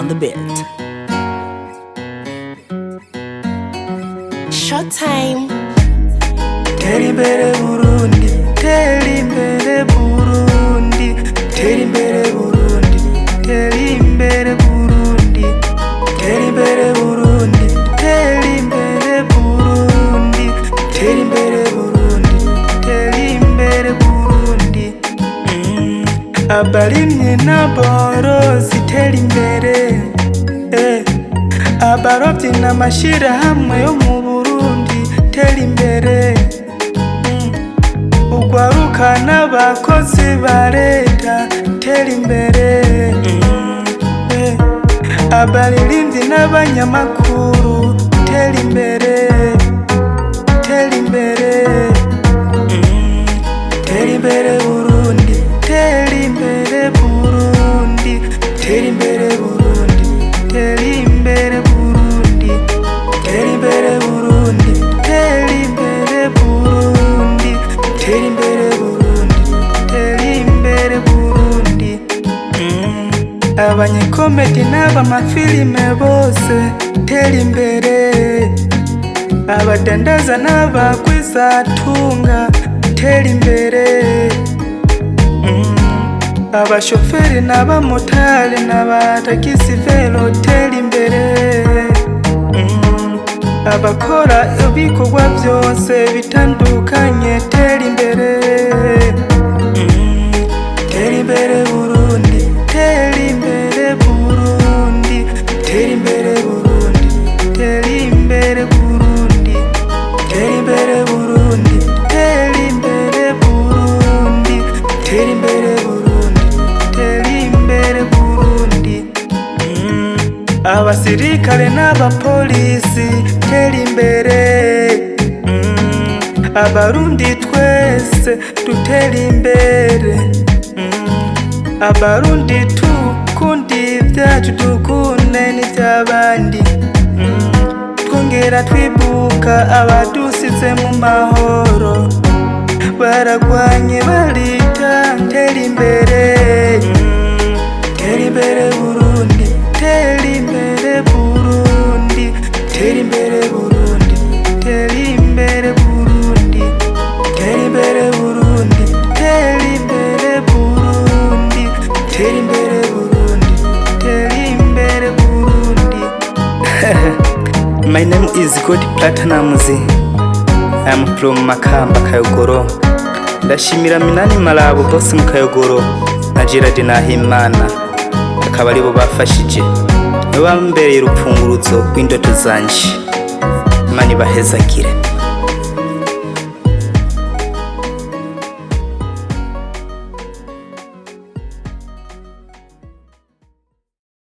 on the beat. Short time. Teri imbere Burundi, teri imbere Burundi, teri imbere Burundi, teri imbere Burundi, teri imbere Burundi, teri imbere Burundi, teri imbere Burundi, teri imbere Burundi. Abarimyi n'aborozi teri imbere, abarovyi n'amashirahamwe yo mu Burundi teri imbere. Ugwaruka n'abakozi ba leta teri imbere. Abaririmbyi n'abanyamakuru teri imbere, teri imbere. Teri imbere Burundi, teri imbere Burundi, teri imbere Burundi, teri imbere Burundi, teri imbere Burundi, teri imbere Burundi, teri imbere Burundi, teri imbere Burundi. Abanyekomedi n'abamafilime bose teri imbere. Abadandaza n'abagwizatunga teri imbere. Abashoferi n'abamotari n'abatagisi-vero teri imbere. Abakora ibikorwa byose bitandukanye teri imbere. Teri imbere Burundi, teri imbere Burundi, teri imbere Burundi, teri imbere Burundi, teri imbere Burundi, teri imbere Burundi, teri imbere Burundi, teri imbere Burundi. Abasirikare n'abapolisi teri imbere. Abarundi twese duteri imbere. Abarundi tukundi ibyacu dukunde n'iby'abandi. Twongera twibuka abadusize mu mahoro, baragwanye barita teri imbere. Teri imbere Burundi, teri imbere Burundi, teri imbere Burundi, teri imbere Burundi, teri imbere Burundi, teri imbere Burundi, teri imbere Burundi, teri imbere Burundi. My name is God Platinumz. I am from Makamba, Kayogoro. Ndashimira Minani Malabo boss mu Kayogoro na Gerard Nahimana, akaba aribo bafashije bambereye urupfunguruzo rw'indoto zanje. Imana ibahezagire.